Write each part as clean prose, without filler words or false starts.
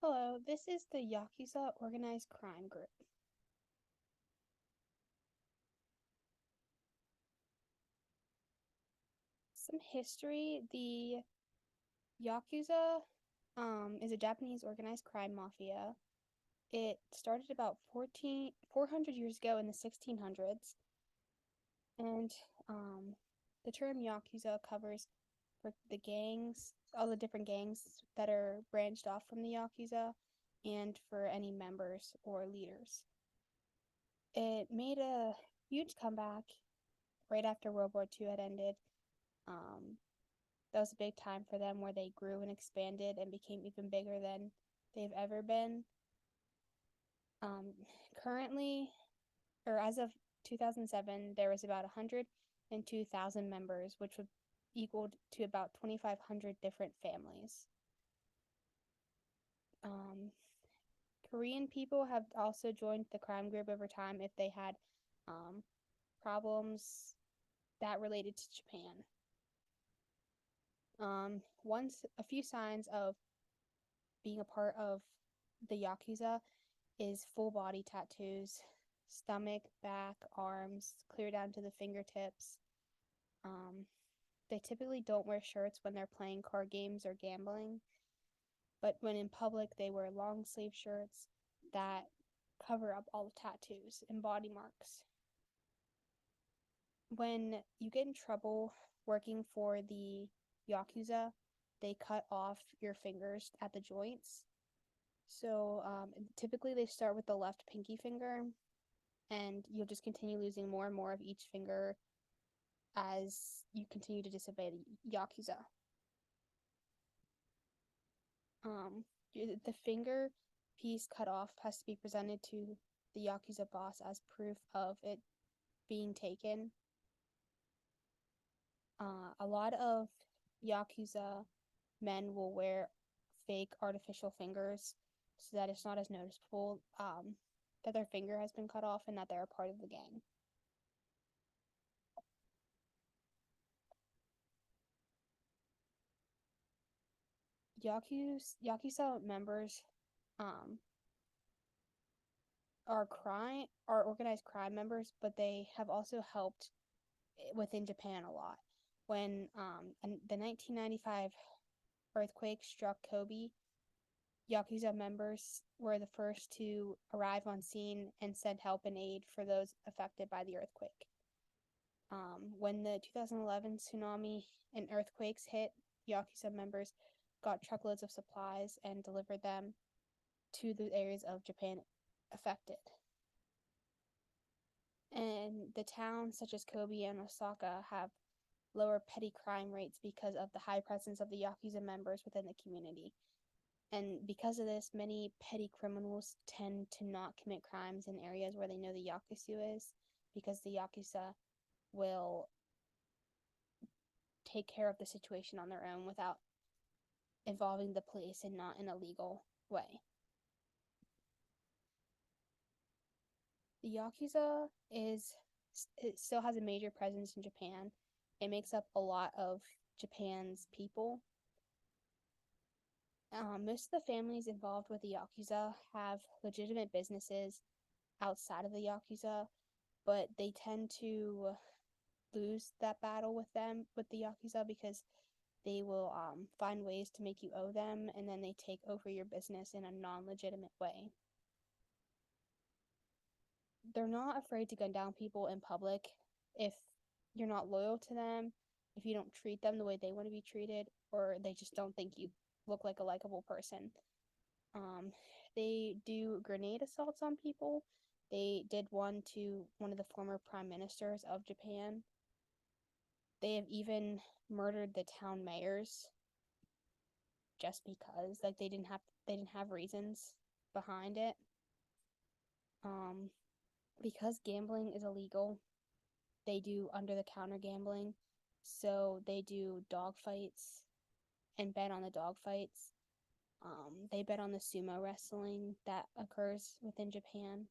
Hello, this is the Yakuza Organized Crime Group. Some history. The Yakuza is a Japanese organized crime mafia. It started about 400 years ago in the 1600s, and um, the term Yakuza covers for the gangs, all the different gangs that are branched off from the Yakuza, and for any members or leaders. It made a huge comeback right after World War II had ended. Um, that was a big time for them where they grew and expanded and became even bigger than they've ever been. Um, Currently, or as of 2007, there was about 102,000 members, which would equal to about 2,500 different families. Um, Korean people have also joined the crime group over time if they had um, problems that related to Japan. Once a few signs of being a part of the Yakuza is full body tattoos, stomach, back, arms, clear down to the fingertips. Um, they typically don't wear shirts when they're playing card games or gambling, but when in public, they wear long sleeve shirts that cover up all the tattoos and body marks. When you get in trouble working for the Yakuza, they cut off your fingers at the joints. So typically they start with the left pinky finger, and you'll just continue losing more and more of each finger as you continue to disobey the Yakuza. The finger piece cut off has to be presented to the Yakuza boss as proof of it being taken. A lot of Yakuza men will wear fake artificial fingers so that it's not as noticeable that their finger has been cut off and that they're a part of the gang. Yakuza members um, are organized crime members, but they have also helped within Japan a lot. When the 1995 earthquake struck Kobe, Yakuza members were the first to arrive on scene and send help and aid for those affected by the earthquake. When the 2011 tsunami and earthquakes hit, Yakuza members got truckloads of supplies and delivered them to the areas of Japan affected. And the towns such as Kobe and Osaka have lower petty crime rates because of the high presence of the Yakuza members within the community. And because of this, many petty criminals tend to not commit crimes in areas where they know the Yakuza is, because the Yakuza will take care of the situation on their own without involving the police and not in a legal way. The Yakuza it still has a major presence in Japan. It makes up a lot of Japan's people. Most of the families involved with the Yakuza have legitimate businesses outside of the Yakuza, but they tend to lose that battle with the Yakuza because they will find ways to make you owe them, and then they take over your business in a non-legitimate way. They're not afraid to gun down people in public if you're not loyal to them, if you don't treat them the way they want to be treated, or they just don't think you look like a likable person. Um, they do grenade assaults on people. They did one to one of the former prime ministers of Japan. They have even murdered the town mayors just because, like, they didn't have reasons behind it. Um, because gambling is illegal, they do under the counter gambling. So they do dog fights and bet on the dog fights. They bet on the sumo wrestling that occurs within Japan.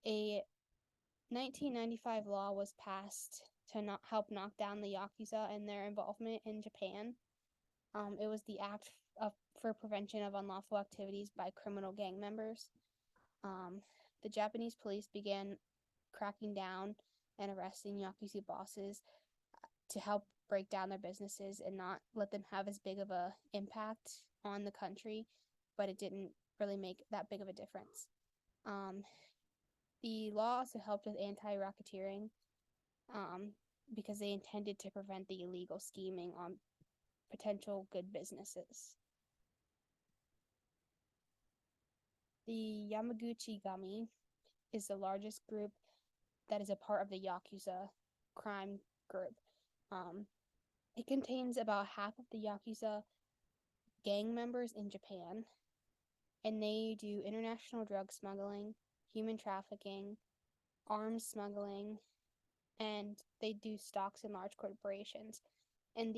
A 1995 law was passed to not help knock down the Yakuza and their involvement in Japan. It was the act for prevention of unlawful activities by criminal gang members. The Japanese police began cracking down and arresting Yakuza bosses to help break down their businesses and not let them have as big of a impact on the country, but it didn't really make that big of a difference. The law also helped with anti-racketeering because they intended to prevent the illegal scheming on potential good businesses. The Yamaguchi Gami is the largest group that is a part of the Yakuza crime group. It contains about half of the Yakuza gang members in Japan, and they do international drug smuggling, human trafficking, arms smuggling, and they do stocks in large corporations. And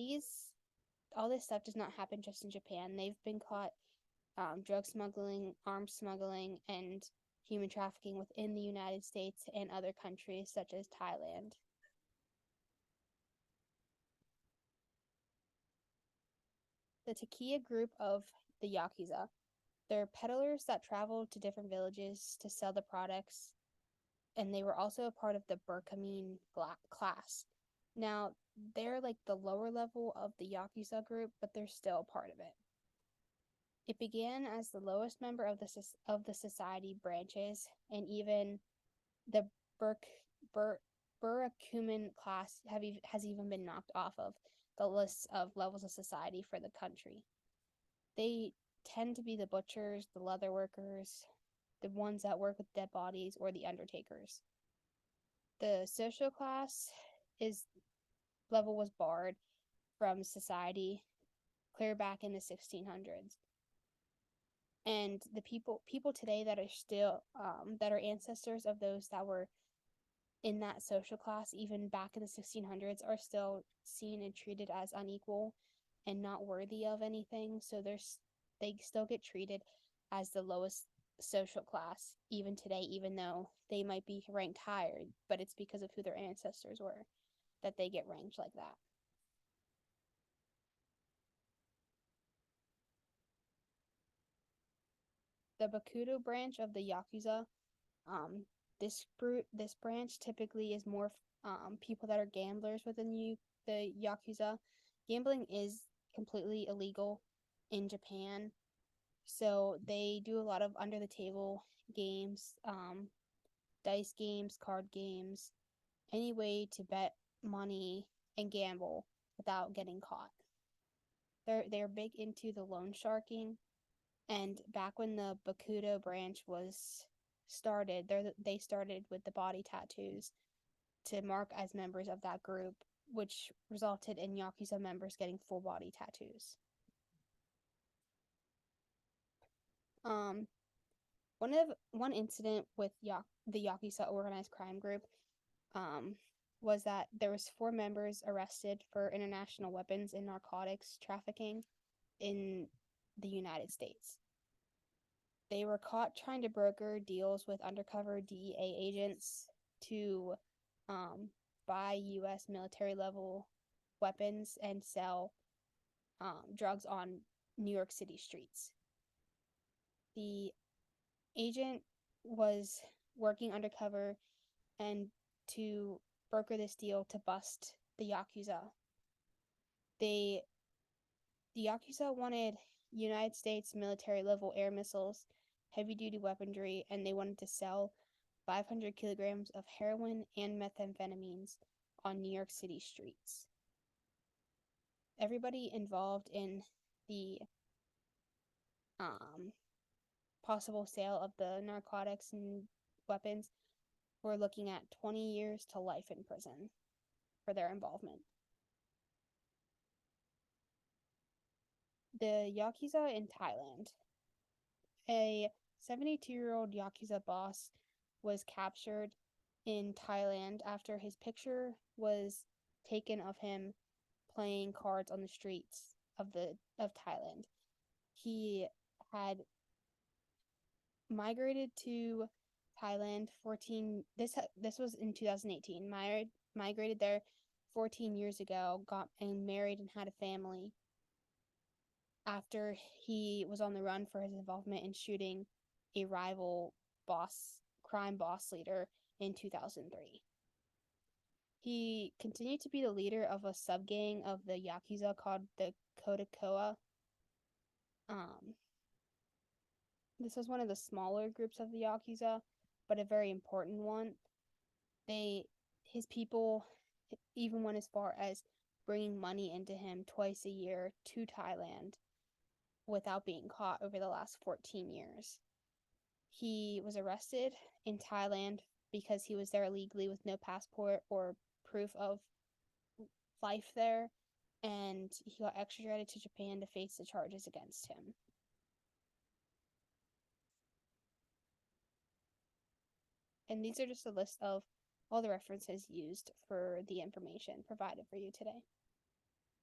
all this stuff does not happen just in Japan. They've been caught drug smuggling, arms smuggling, and human trafficking within the United States and other countries such as Thailand. The Takiya group of the Yakuza. They're peddlers that travel to different villages to sell the products, and they were also a part of the Burkamine class. Now, they're like the lower level of the Yakuza group, but they're still a part of it. It began as the lowest member of the society branches, and even the Burakumin class has even been knocked off of the lists of levels of society for the country. They tend to be the butchers, the leather workers, the ones that work with dead bodies, or the undertakers. The social class level was barred from society clear back in the 1600s. And the people today that are still that are ancestors of those that were in that social class even back in the 1600s are still seen and treated as unequal and not worthy of anything, so they still get treated as the lowest social class even today, even though they might be ranked higher, but it's because of who their ancestors were that they get ranked like that. The Bakudo branch of the Yakuza, this branch typically is more people that are gamblers within the Yakuza. Gambling is completely illegal in Japan, so they do a lot of under the table games, dice games, card games, any way to bet money and gamble without getting caught. They're big into the loan sharking, and back when the Bakudo branch was started, they started with the body tattoos to mark as members of that group, which resulted in Yakuza members getting full body tattoos. One incident with the Yakuza organized crime group was that there was 4 members arrested for international weapons and narcotics trafficking in the United States. They were caught trying to broker deals with undercover DEA agents to buy U.S. military level weapons and sell drugs on New York City streets. The agent was working undercover and to broker this deal to bust the Yakuza. The Yakuza wanted United States military level air missiles, heavy duty weaponry, and they wanted to sell 500 kilograms of heroin and methamphetamines on New York City streets. Everybody involved in the possible sale of the narcotics and weapons were looking at 20 years to life in prison for their involvement. The Yakuza in Thailand. A 72-year-old Yakuza boss was captured in Thailand after his picture was taken of him playing cards on the streets of Thailand. He had migrated to Thailand this was in 2018. Migrated there 14 years ago, got married and had a family after he was on the run for his involvement in shooting a rival crime boss leader in 2003. He continued to be the leader of a subgang of the Yakuza called the Kodakoa. This was one of the smaller groups of the Yakuza, but a very important one. His people even went as far as bringing money into him twice a year to Thailand without being caught over the last 14 years. He was arrested in Thailand because he was there illegally with no passport or proof of life there, and he got extradited to Japan to face the charges against him. And these are just a list of all the references used for the information provided for you today.